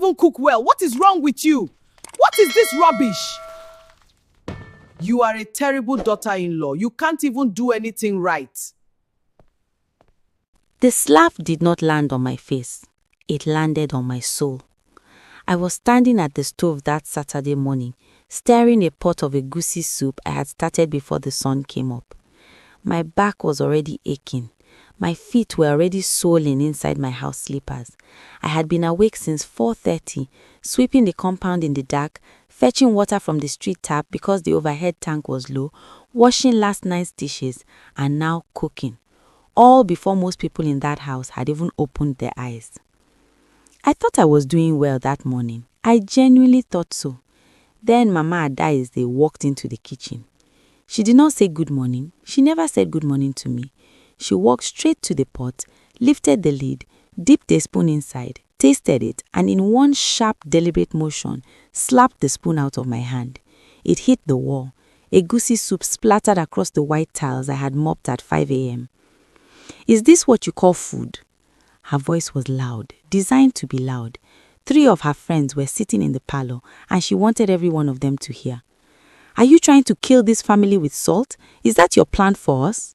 even cook well. What is wrong with you? What is this rubbish? You are a terrible daughter-in-law. You can't even do anything right. The slap did not land on my face. It landed on my soul. I was standing at the stove that Saturday morning, stirring a pot of egusi soup I had started before the sun came up. My back was already aching. My feet were already swollen inside my house slippers. I had been awake since 4:30, sweeping the compound in the dark, fetching water from the street tap because the overhead tank was low, washing last night's dishes, and now cooking. All before most people in that house had even opened their eyes. I thought I was doing well that morning. I genuinely thought so. Then Mama Adaeze walked into the kitchen. She did not say good morning. She never said good morning to me. She walked straight to the pot, lifted the lid, dipped a spoon inside, tasted it, and in one sharp, deliberate motion, slapped the spoon out of my hand. It hit the wall. Egusi soup splattered across the white tiles I had mopped at 5 a.m. Is this what you call food? Her voice was loud, designed to be loud. 3 of her friends were sitting in the parlor, and she wanted every one of them to hear. Are you trying to kill this family with salt? Is that your plan for us?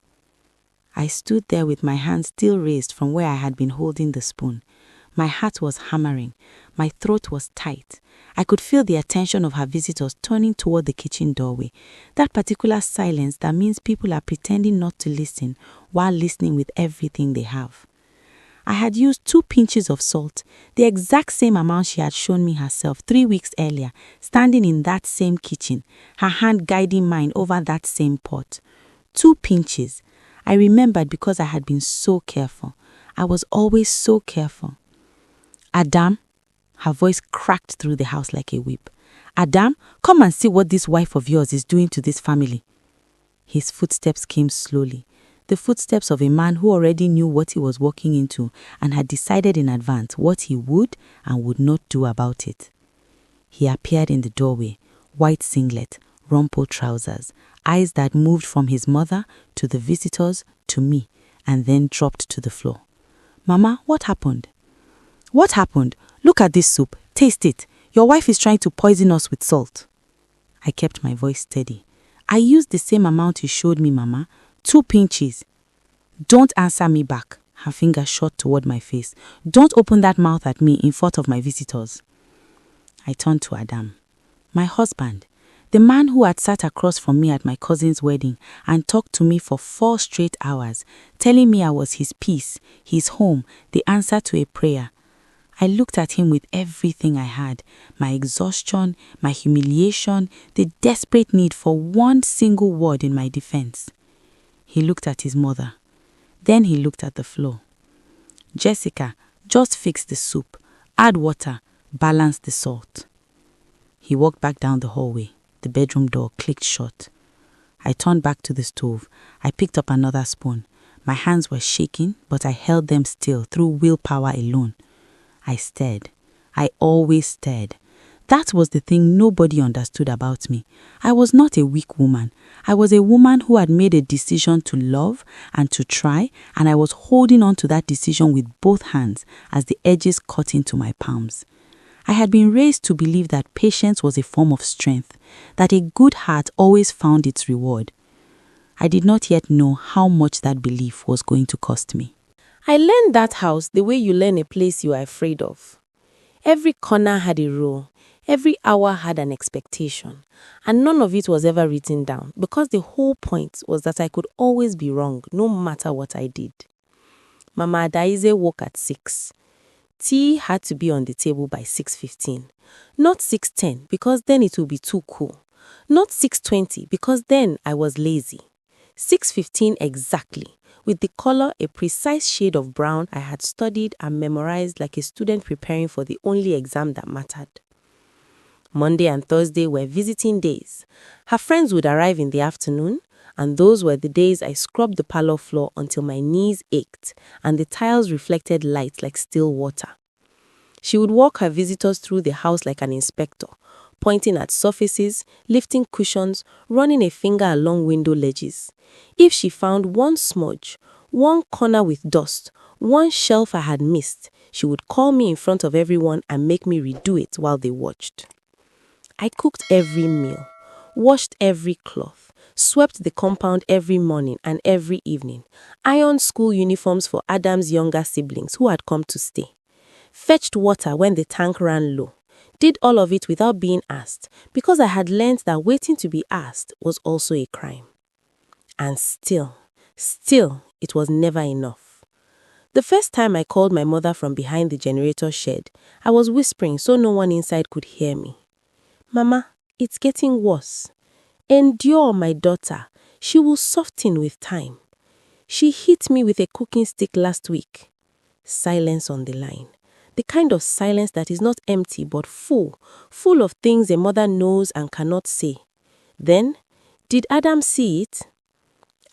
I stood there with my hands still raised from where I had been holding the spoon. My heart was hammering. My throat was tight. I could feel the attention of her visitors turning toward the kitchen doorway. That particular silence that means people are pretending not to listen while listening with everything they have. I had used 2 pinches of salt, the exact same amount she had shown me herself 3 weeks earlier, standing in that same kitchen, her hand guiding mine over that same pot. 2 pinches. I remembered because I had been so careful. I was always so careful. Adam, her voice cracked through the house like a whip. Adam, come and see what this wife of yours is doing to this family. His footsteps came slowly, the footsteps of a man who already knew what he was walking into and had decided in advance what he would and would not do about it. He appeared in the doorway, white singlet, rumpled trousers, eyes that moved from his mother to the visitors to me and then dropped to the floor. Mama, what happened? What happened? Look at this soup. Taste it. Your wife is trying to poison us with salt. I kept my voice steady. I used the same amount you showed me, Mama. 2 pinches. Don't answer me back. Her finger shot toward my face. Don't open that mouth at me in front of my visitors. I turned to Adam, my husband, the man who had sat across from me at my cousin's wedding and talked to me for 4 straight hours, telling me I was his peace, his home, the answer to a prayer. I looked at him with everything I had, my exhaustion, my humiliation, the desperate need for one single word in my defense. He looked at his mother. Then he looked at the floor. Jessica, just fix the soup, add water, balance the salt. He walked back down the hallway. The bedroom door clicked shut. I turned back to the stove. I picked up another spoon. My hands were shaking, but I held them still through willpower alone. I stared. I always stared. That was the thing nobody understood about me. I was not a weak woman. I was a woman who had made a decision to love and to try, and I was holding on to that decision with both hands as the edges cut into my palms. I had been raised to believe that patience was a form of strength, that a good heart always found its reward. I did not yet know how much that belief was going to cost me. I learned that house the way you learn a place you are afraid of. Every corner had a rule, every hour had an expectation, and none of it was ever written down because the whole point was that I could always be wrong no matter what I did. Mama Adaeze woke at 6. Tea had to be on the table by 6:15. Not 6:10 because then it would be too cool. Not 6:20 because then I was lazy. 6:15 exactly, with the color a precise shade of brown I had studied and memorized like a student preparing for the only exam that mattered. Monday and Thursday were visiting days. Her friends would arrive in the afternoon, and those were the days I scrubbed the parlor floor until my knees ached and the tiles reflected light like still water. She would walk her visitors through the house like an inspector, pointing at surfaces, lifting cushions, running a finger along window ledges. If she found one smudge, one corner with dust, one shelf I had missed. She would call me in front of everyone and make me redo it while they watched. I cooked every meal, washed every cloth, swept the compound every morning and every evening, ironed school uniforms for Adam's younger siblings who had come to stay, fetched water when the tank ran low, did all of it without being asked because I had learned that waiting to be asked was also a crime. And still, it was never enough. The first time I called my mother from behind the generator shed, I was whispering so no one inside could hear me. Mama, it's getting worse. Endure, my daughter. She will soften with time. She hit me with a cooking stick last week. Silence on the line. The kind of silence that is not empty but full of things a mother knows and cannot say. Then, did Adam see it?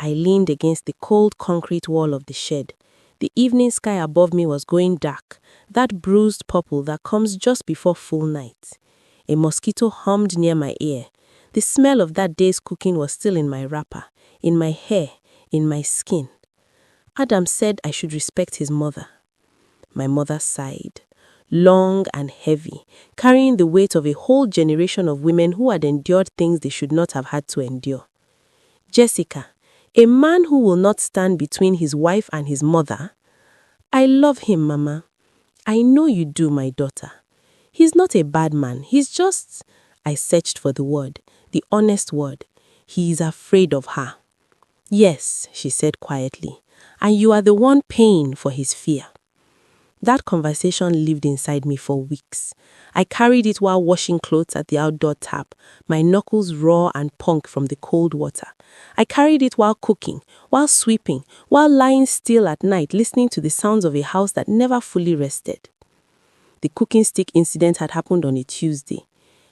I leaned against the cold concrete wall of the shed. The evening sky above me was going dark, that bruised purple that comes just before full night. A mosquito hummed near my ear. The smell of that day's cooking was still in my wrapper, in my hair, in my skin. Adam said I should respect his mother. My mother sighed, long and heavy, carrying the weight of a whole generation of women who had endured things they should not have had to endure. Jessica, a man who will not stand between his wife and his mother. I love him, Mama. I know you do, my daughter. He's not a bad man. He's just... I searched for the word, the honest word. He is afraid of her. Yes, she said quietly, and you are the one paying for his fear. That conversation lived inside me for weeks. I carried it while washing clothes at the outdoor tap, my knuckles raw and punk from the cold water. I carried it while cooking, while sweeping, while lying still at night listening to the sounds of a house that never fully rested. The cooking stick incident had happened on a Tuesday.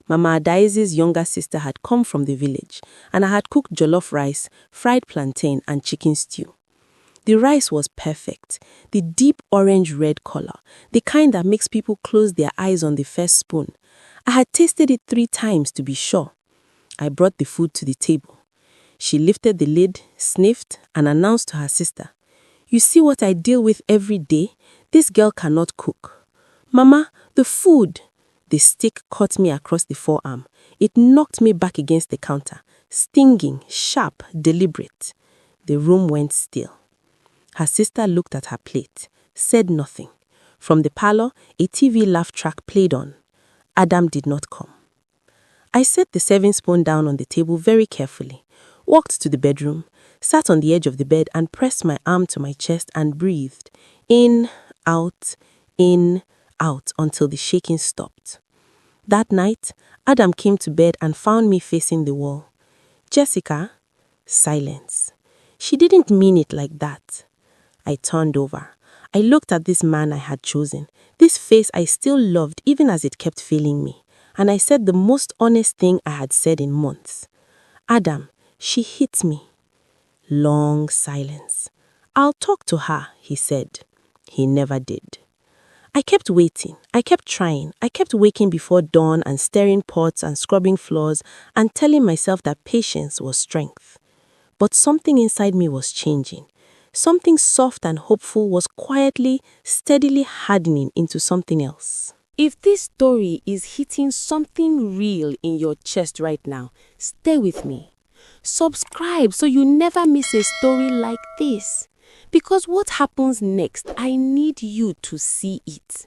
Mama Adaize's younger sister had come from the village, and I had cooked jollof rice, fried plantain, and chicken stew. The rice was perfect, the deep orange-red color, the kind that makes people close their eyes on the first spoon. I had tasted it 3 times to be sure. I brought the food to the table. She lifted the lid, sniffed, and announced to her sister, "You see what I deal with every day? This girl cannot cook." "Mama, the food." The stick cut me across the forearm. It knocked me back against the counter, stinging, sharp, deliberate. The room went still. Her sister looked at her plate, said nothing. From the parlor, a TV laugh track played on. Adam did not come. I set the serving spoon down on the table very carefully, walked to the bedroom, sat on the edge of the bed and pressed my arm to my chest and breathed. In, out, until the shaking stopped. That night, Adam came to bed and found me facing the wall. "Jessica?" Silence. She didn't mean it like that. I turned over. I looked at this man I had chosen, this face I still loved even as it kept failing me, and I said the most honest thing I had said in months. "Adam, she hit me." Long silence. "I'll talk to her," he said. He never did. I kept waiting. I kept trying. I kept waking before dawn and stirring pots and scrubbing floors and telling myself that patience was strength. But something inside me was changing. Something soft and hopeful was quietly, steadily hardening into something else. If this story is hitting something real in your chest right now, stay with me. Subscribe so you never miss a story like this. Because what happens next, I need you to see it.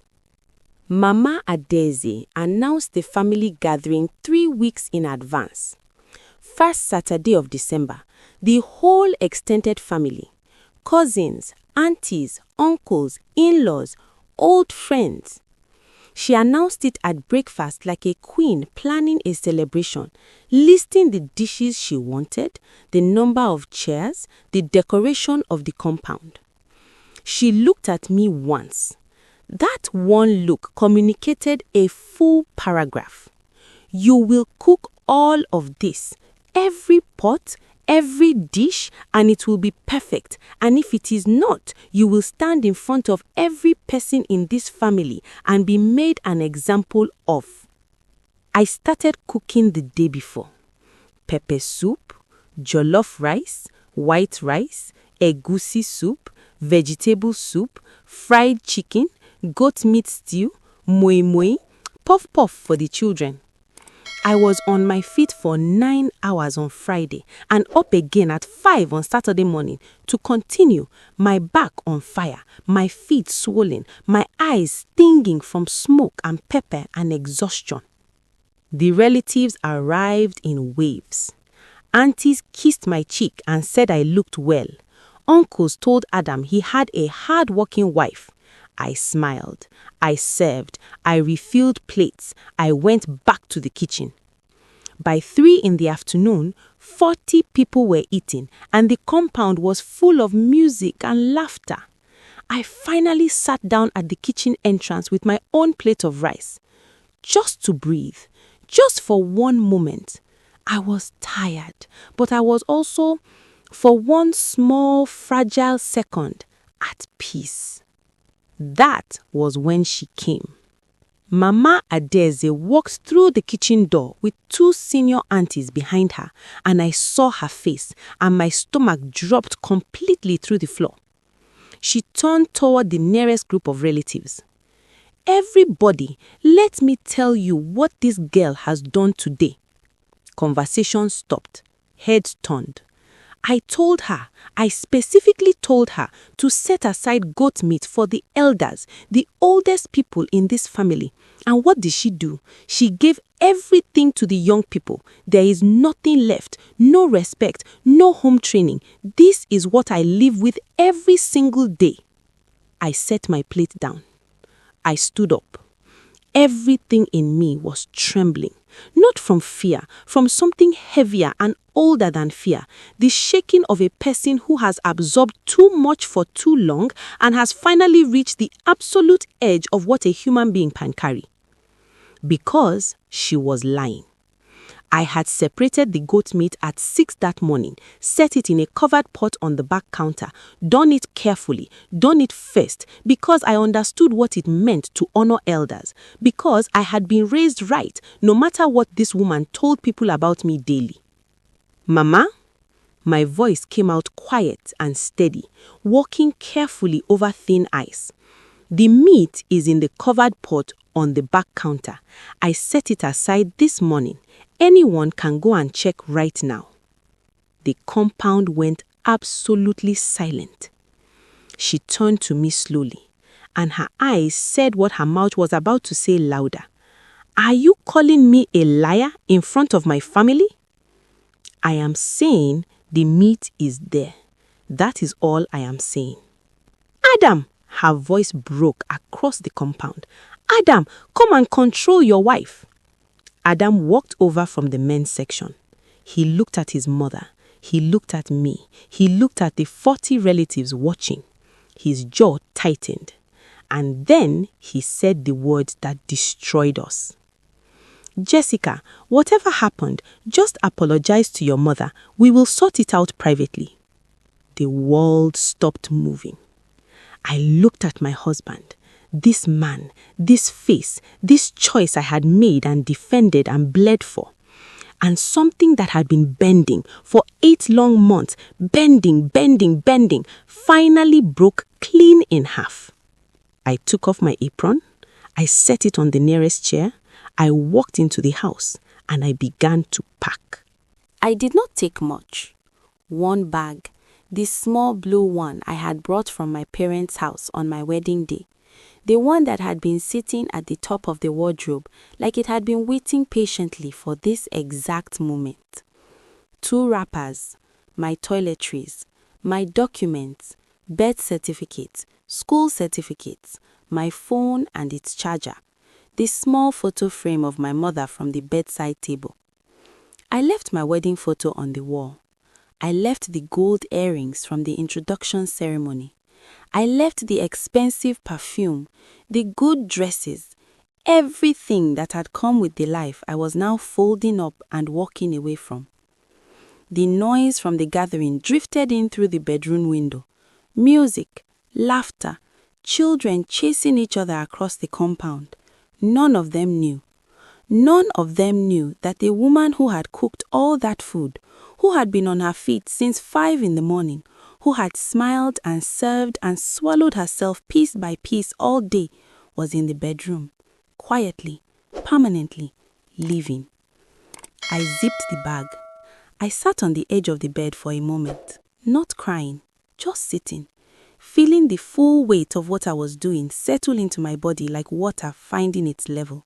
Mama Adaize announced the family gathering 3 weeks in advance. First Saturday of December, the whole extended family, cousins, aunties, uncles, in-laws, old friends. She announced it at breakfast like a queen planning a celebration, listing the dishes she wanted, the number of chairs, the decoration of the compound. She looked at me once. That one look communicated a full paragraph. "You will cook all of this, every pot, every dish, and it will be perfect. And if it is not, you will stand in front of every person in this family and be made an example of." I started cooking the day before. Pepper soup, jollof rice, white rice, egusi soup, vegetable soup, fried chicken, goat meat stew, moi moi, puff puff for the children. I was on my feet for 9 hours on Friday and up again at 5 on Saturday morning to continue, my back on fire, my feet swollen, my eyes stinging from smoke and pepper and exhaustion. The relatives arrived in waves. Aunties kissed my cheek and said I looked well. Uncles told Adam he had a hard-working wife. I smiled. I served. I refilled plates. I went back to the kitchen. By 3 in the afternoon, 40 people were eating and the compound was full of music and laughter. I finally sat down at the kitchen entrance with my own plate of rice. Just to breathe. Just for one moment. I was tired, but I was also, for one small, fragile second, at peace. That was when she came. Mama Adeze walked through the kitchen door with 2 senior aunties behind her, and I saw her face, and my stomach dropped completely through the floor. She turned toward the nearest group of relatives. Everybody, let me tell you what this girl has done today. Conversation stopped. Heads turned. I specifically told her to set aside goat meat for the elders, the oldest people in this family. And what did she do? She gave everything to the young people. There is nothing left, no respect, no home training. This is what I live with every single day. I set my plate down. I stood up. Everything in me was trembling. Not from fear, from something heavier and older than fear, the shaking of a person who has absorbed too much for too long and has finally reached the absolute edge of what a human being can carry. Because she was lying. I had separated the goat meat at 6 that morning, set it in a covered pot on the back counter, done it carefully, done it first, because I understood what it meant to honor elders, because I had been raised right, no matter what this woman told people about me daily. Mama? My voice came out quiet and steady, walking carefully over thin ice. The meat is in the covered pot on the back counter. I set it aside this morning. Anyone can go and check right now. The compound went absolutely silent. She turned to me slowly, and her eyes said what her mouth was about to say louder. Are you calling me a liar in front of my family? I am saying the meat is there. That is all I am saying. Adam! Her voice broke across the compound. Adam, come and control your wife. Adam walked over from the men's section. He looked at his mother. He looked at me. He looked at the 40 relatives watching. His jaw tightened. And then he said the words that destroyed us. Jessica, whatever happened, just apologize to your mother. We will sort it out privately. The world stopped moving. I looked at my husband. This man, this face, this choice I had made and defended and bled for. And something that had been bending for 8 long months, bending, finally broke clean in half. I took off my apron. I set it on the nearest chair. I walked into the house and I began to pack. I did not take much. 1 bag, this small blue one I had brought from my parents' house on my wedding day. The one that had been sitting at the top of the wardrobe like it had been waiting patiently for this exact moment. 2 wrappers, my toiletries, my documents, birth certificates, school certificates, my phone and its charger, the small photo frame of my mother from the bedside table. I left my wedding photo on the wall. I left the gold earrings from the introduction ceremony. I left the expensive perfume, the good dresses, everything that had come with the life I was now folding up and walking away from. The noise from the gathering drifted in through the bedroom window. Music, laughter, children chasing each other across the compound. None of them knew. None of them knew that the woman who had cooked all that food, who had been on her feet since 5 in the morning, who had smiled and served and swallowed herself piece by piece all day, was in the bedroom, quietly, permanently, living. I zipped the bag. I sat on the edge of the bed for a moment, not crying, just sitting, feeling the full weight of what I was doing settle into my body like water finding its level.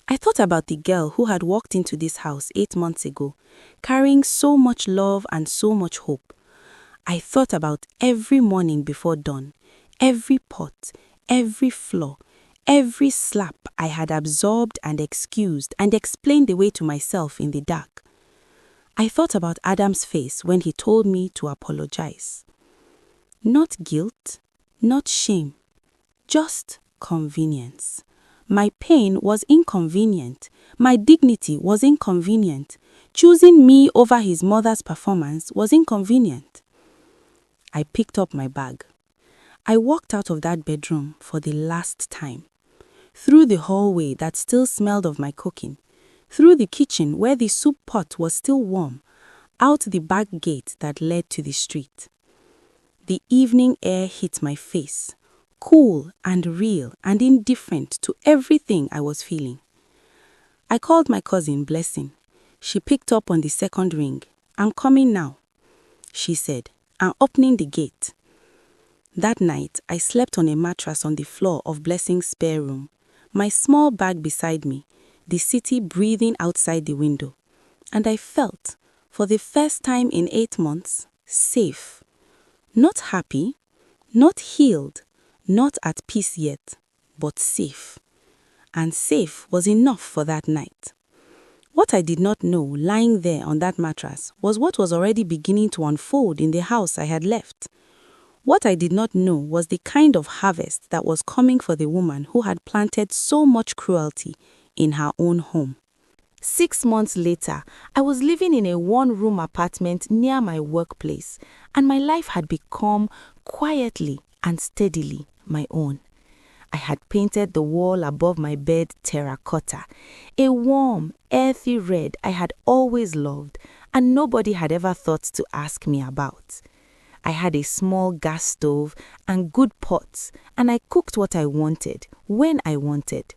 I thought about the girl who had walked into this house 8 months ago, carrying so much love and so much hope. I thought about every morning before dawn, every pot, every flaw, every slap I had absorbed and excused and explained away to myself in the dark. I thought about Adam's face when he told me to apologize. Not guilt, not shame, just convenience. My pain was inconvenient. My dignity was inconvenient. Choosing me over his mother's performance was inconvenient. I picked up my bag. I walked out of that bedroom for the last time. Through the hallway that still smelled of my cooking. Through the kitchen where the soup pot was still warm. Out the back gate that led to the street. The evening air hit my face, cool and real and indifferent to everything I was feeling. I called my cousin Blessing. She picked up on the second ring. "I'm coming now," she said, and opening the gate. That night, I slept on a mattress on the floor of Blessing's spare room, my small bag beside me, the city breathing outside the window. And I felt, for the first time in 8 months, safe. Not happy, not healed, not at peace yet, but safe. And safe was enough for that night. What I did not know lying there on that mattress was what was already beginning to unfold in the house I had left. What I did not know was the kind of harvest that was coming for the woman who had planted so much cruelty in her own home. 6 months later, I was living in a one-room apartment near my workplace, and my life had become quietly and steadily my own. I had painted the wall above my bed terracotta, a warm, earthy red I had always loved, and nobody had ever thought to ask me about. I had a small gas stove and good pots, and I cooked what I wanted, when I wanted.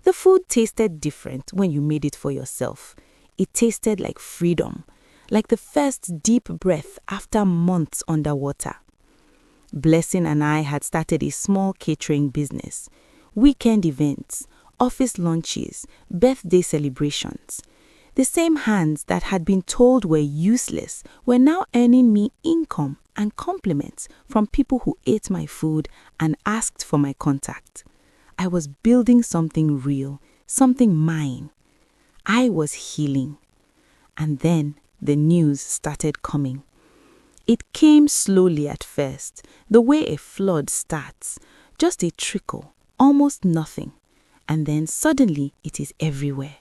The food tasted different when you made it for yourself. It tasted like freedom, like the first deep breath after months underwater. Blessing and I had started a small catering business. Weekend events, office lunches, birthday celebrations. The same hands that had been told were useless were now earning me income and compliments from people who ate my food and asked for my contact. I was building something real, something mine. I was healing. And then the news started coming. It came slowly at first, the way a flood starts, just a trickle, almost nothing. And then suddenly it is everywhere.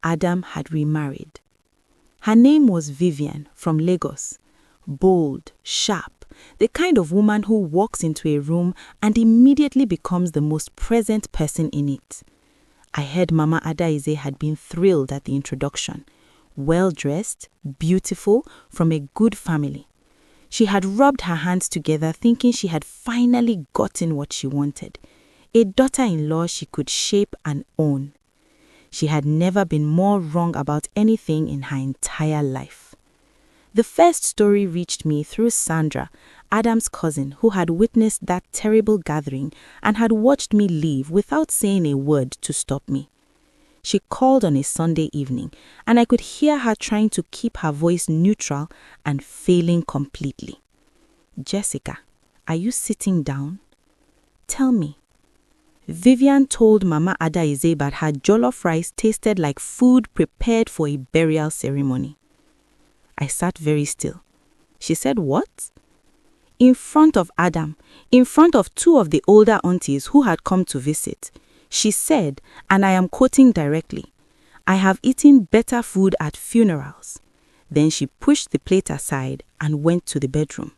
Adam had remarried. Her name was Vivian from Lagos. Bold, sharp, the kind of woman who walks into a room and immediately becomes the most present person in it. I heard Mama Adaize had been thrilled at the introduction. Well-dressed, beautiful, from a good family. She had rubbed her hands together thinking she had finally gotten what she wanted. A daughter-in-law she could shape and own. She had never been more wrong about anything in her entire life. The first story reached me through Sandra, Adam's cousin, who had witnessed that terrible gathering and had watched me leave without saying a word to stop me. She called on a Sunday evening, and I could hear her trying to keep her voice neutral and failing completely. "Jessica, are you sitting down? Tell me." Vivian told Mama Adaize that her jollof rice tasted like food prepared for a burial ceremony. I sat very still. She said, "What?" In front of Adam, in front of 2 of the older aunties who had come to visit, she said, and I am quoting directly, "I have eaten better food at funerals." Then she pushed the plate aside and went to the bedroom.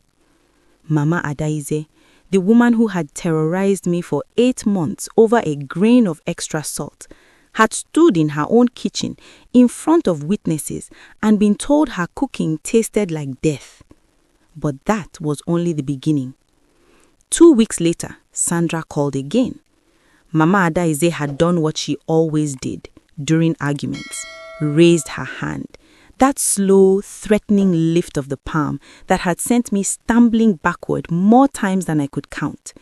Mama Adaize, the woman who had terrorized me for 8 months over a grain of extra salt, had stood in her own kitchen in front of witnesses and been told her cooking tasted like death. But that was only the beginning. 2 weeks later, Sandra called again. Mama Adaize had done what she always did during arguments, raised her hand. That slow, threatening lift of the palm that had sent me stumbling backward more times than I could count.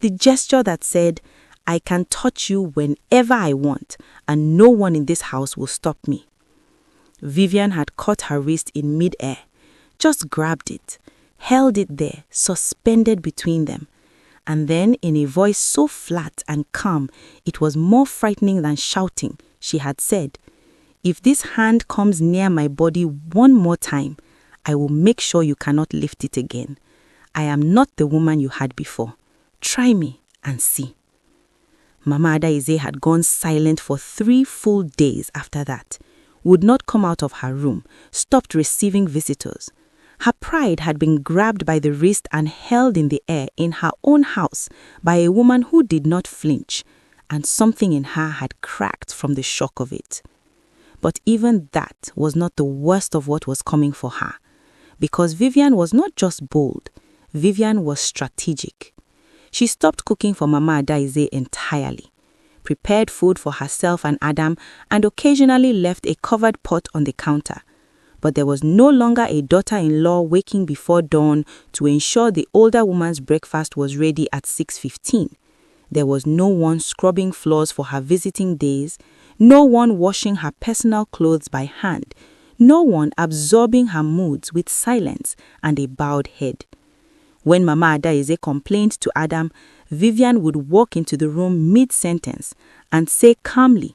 The gesture that said, I can touch you whenever I want, and no one in this house will stop me. Vivian had caught her wrist in mid-air, just grabbed it, held it there, suspended between them. And then, in a voice so flat and calm, it was more frightening than shouting, she had said, if this hand comes near my body one more time, I will make sure you cannot lift it again. I am not the woman you had before. Try me and see. Mama Adaize had gone silent for 3 full days after that, would not come out of her room, stopped receiving visitors. Her pride had been grabbed by the wrist and held in the air in her own house by a woman who did not flinch, and something in her had cracked from the shock of it. But even that was not the worst of what was coming for her, because Vivian was not just bold, Vivian was strategic. She stopped cooking for Mama Adaize entirely, prepared food for herself and Adam, and occasionally left a covered pot on the counter. But there was no longer a daughter-in-law waking before dawn to ensure the older woman's breakfast was ready at 6:15. There was no one scrubbing floors for her visiting days, no one washing her personal clothes by hand, no one absorbing her moods with silence and a bowed head. When Mama Adaize complained to Adam, Vivian would walk into the room mid-sentence and say calmly,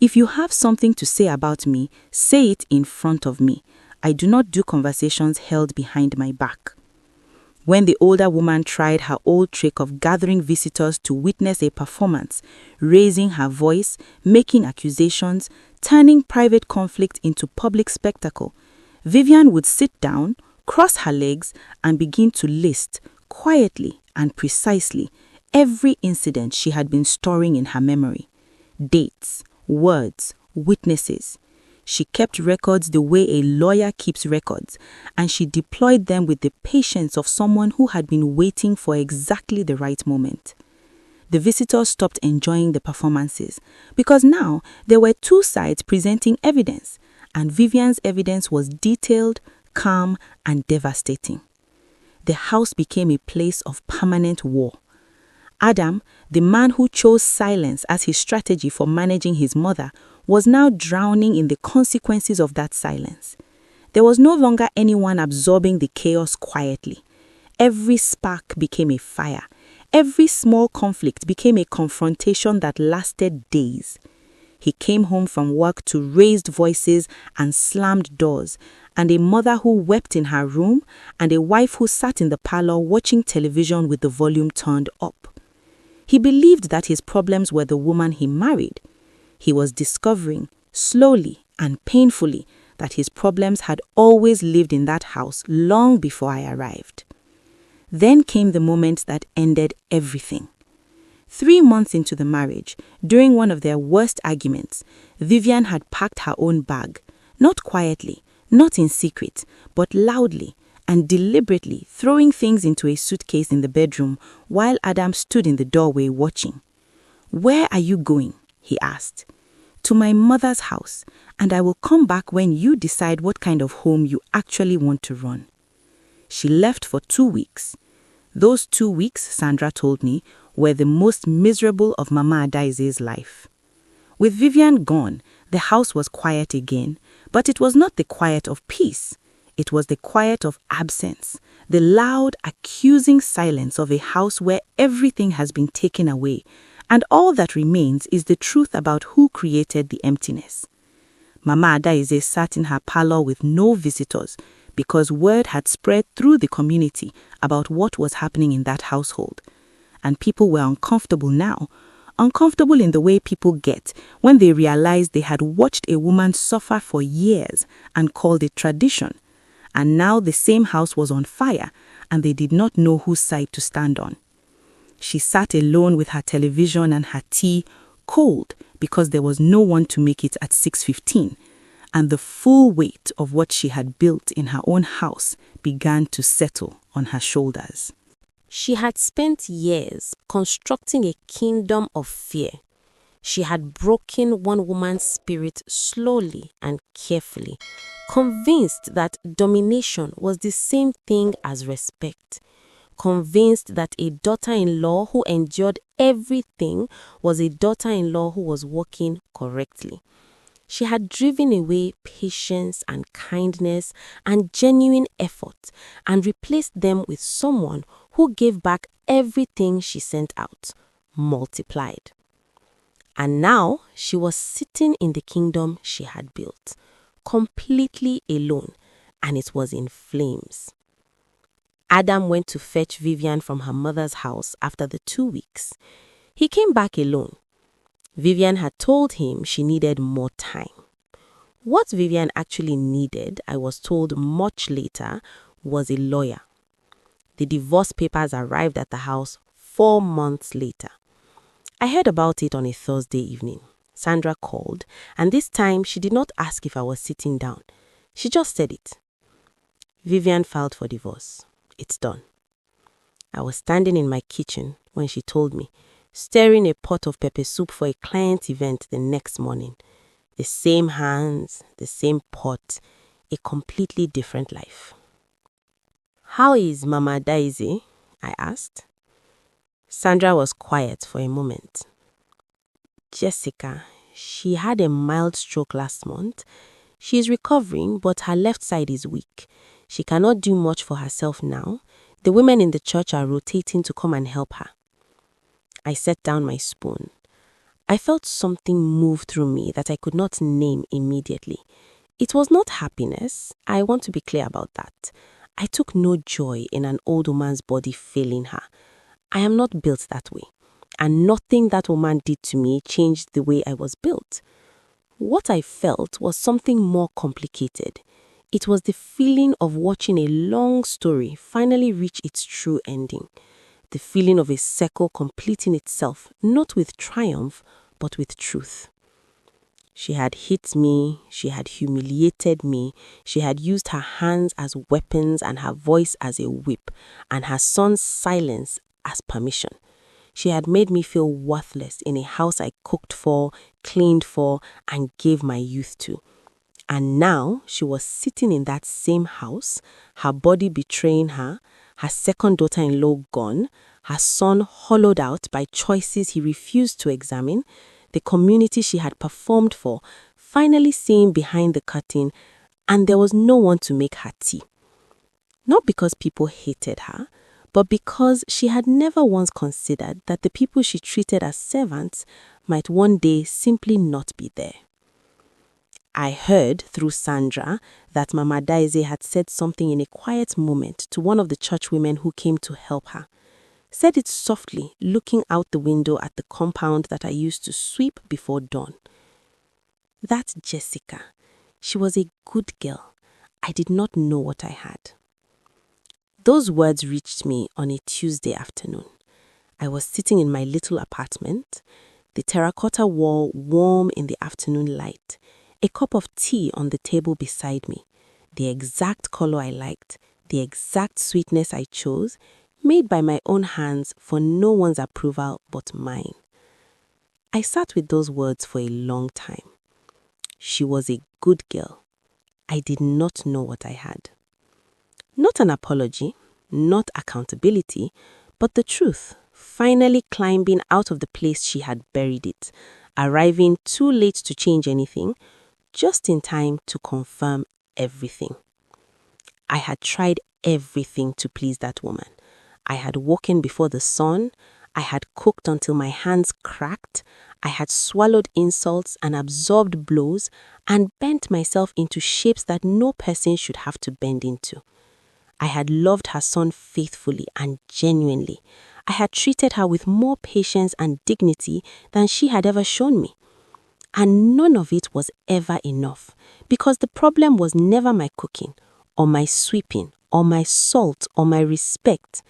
if you have something to say about me, say it in front of me. I do not do conversations held behind my back. When the older woman tried her old trick of gathering visitors to witness a performance, raising her voice, making accusations, turning private conflict into public spectacle, Vivian would sit down, cross her legs, and begin to list, quietly and precisely, every incident she had been storing in her memory. Dates, words, witnesses. She kept records the way a lawyer keeps records, and she deployed them with the patience of someone who had been waiting for exactly the right moment. The visitors stopped enjoying the performances because now there were 2 sides presenting evidence, and Vivian's evidence was detailed, calm, and devastating. The house became a place of permanent war. Adam, the man who chose silence as his strategy for managing his mother, was now drowning in the consequences of that silence. There was no longer anyone absorbing the chaos quietly. Every spark became a fire. Every small conflict became a confrontation that lasted days. He came home from work to raised voices and slammed doors, and a mother who wept in her room, and a wife who sat in the parlor watching television with the volume turned up. He believed that his problems were the woman he married. He was discovering, slowly and painfully, that his problems had always lived in that house long before I arrived. Then came the moment that ended everything. 3 months into the marriage, during one of their worst arguments, Vivian had packed her own bag, not quietly, not in secret, but loudly and deliberately throwing things into a suitcase in the bedroom while Adam stood in the doorway watching. "Where are you going?" he asked. "To my mother's house, and I will come back when you decide what kind of home you actually want to run." She left for 2 weeks. Those 2 weeks, Sandra told me, were the most miserable of Mama Adaize's life. With Vivian gone, the house was quiet again, but it was not the quiet of peace. It was the quiet of absence, the loud, accusing silence of a house where everything has been taken away, and all that remains is the truth about who created the emptiness. Mama Adaize sat in her parlor with no visitors because word had spread through the community about what was happening in that household. And people were uncomfortable now, uncomfortable in the way people get when they realized they had watched a woman suffer for years and called it tradition. And now the same house was on fire and they did not know whose side to stand on. She sat alone with her television and her tea, cold because there was no one to make it at 6:15, and the full weight of what she had built in her own house began to settle on her shoulders. She had spent years constructing a kingdom of fear. She had broken one woman's spirit slowly and carefully, convinced that domination was the same thing as respect, convinced that a daughter-in-law who endured everything was a daughter-in-law who was working correctly. She had driven away patience and kindness and genuine effort and replaced them with someone who gave back everything she sent out, multiplied. And now she was sitting in the kingdom she had built, completely alone, and it was in flames. Adam went to fetch Vivian from her mother's house after the 2 weeks. He came back alone. Vivian had told him she needed more time. What Vivian actually needed, I was told much later, was a lawyer. The divorce papers arrived at the house 4 months later. I heard about it on a Thursday evening. Sandra called, and this time she did not ask if I was sitting down. She just said it. Vivian filed for divorce. It's done. I was standing in my kitchen when she told me, stirring a pot of pepper soup for a client event the next morning. The same hands, the same pot, a completely different life. "How is Mama Daisy?" I asked. Sandra was quiet for a moment. "Jessica, she had a mild stroke last month. She is recovering, but her left side is weak. She cannot do much for herself now. The women in the church are rotating to come and help her." I set down my spoon. I felt something move through me that I could not name immediately. It was not happiness. I want to be clear about that. I took no joy in an old woman's body failing her. I am not built that way, and nothing that woman did to me changed the way I was built. What I felt was something more complicated. It was the feeling of watching a long story finally reach its true ending. The feeling of a circle completing itself, not with triumph, but with truth. She had hit me, she had humiliated me, she had used her hands as weapons and her voice as a whip, and her son's silence as permission. She had made me feel worthless in a house I cooked for, cleaned for, and gave my youth to. And now she was sitting in that same house, her body betraying her second daughter-in-law gone, her son hollowed out by choices he refused to examine, the community she had performed for finally seeing behind the curtain, and there was no one to make her tea. Not because people hated her, but because she had never once considered that the people she treated as servants might one day simply not be there. I heard through Sandra that Mama Daisy had said something in a quiet moment to one of the church women who came to help her. Said it softly, looking out the window at the compound that I used to sweep before dawn. That Jessica, she was a good girl. I did not know what I had. Those words reached me on a Tuesday afternoon. I was sitting in my little apartment, the terracotta wall warm in the afternoon light, a cup of tea on the table beside me, the exact color I liked, the exact sweetness I chose, made by my own hands for no one's approval but mine. I sat with those words for a long time. She was a good girl. I did not know what I had. Not an apology, not accountability, but the truth, finally climbing out of the place she had buried it, arriving too late to change anything, just in time to confirm everything. I had tried everything to please that woman. I had woken before the sun, I had cooked until my hands cracked, I had swallowed insults and absorbed blows and bent myself into shapes that no person should have to bend into. I had loved her son faithfully and genuinely. I had treated her with more patience and dignity than she had ever shown me. And none of it was ever enough, because the problem was never my cooking, or my sweeping, or my salt, or my respect.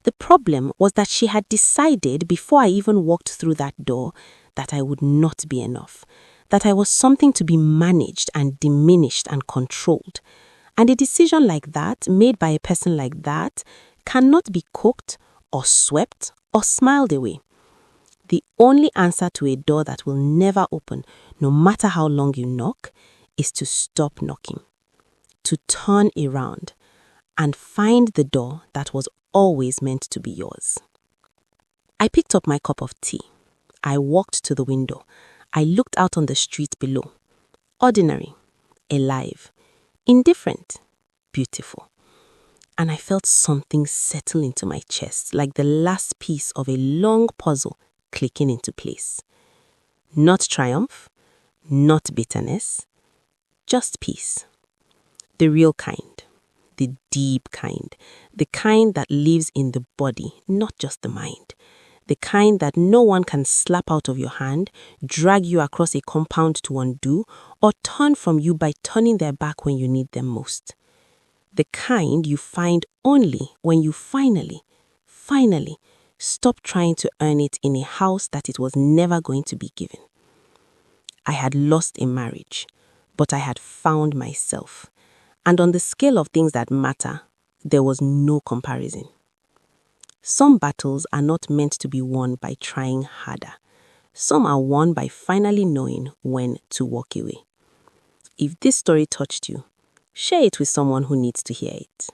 The problem was that she had decided before I even walked through that door that I would not be enough, that I was something to be managed and diminished and controlled. And a decision like that, made by a person like that, cannot be cooked or swept or smiled away. The only answer to a door that will never open, no matter how long you knock, is to stop knocking, to turn around, and find the door that was always meant to be yours. I picked up my cup of tea. I walked to the window. I looked out on the street below. Ordinary, alive, indifferent, beautiful. And I felt something settle into my chest, like the last piece of a long puzzle clicking into place. Not triumph, not bitterness, just peace. The real kind, the deep kind, the kind that lives in the body, not just the mind. The kind that no one can slap out of your hand, drag you across a compound to undo, or turn from you by turning their back when you need them most. The kind you find only when you finally stop trying to earn it in a house that it was never going to be given. I had lost a marriage, but I had found myself. And on the scale of things that matter, there was no comparison. Some battles are not meant to be won by trying harder. Some are won by finally knowing when to walk away. If this story touched you, share it with someone who needs to hear it.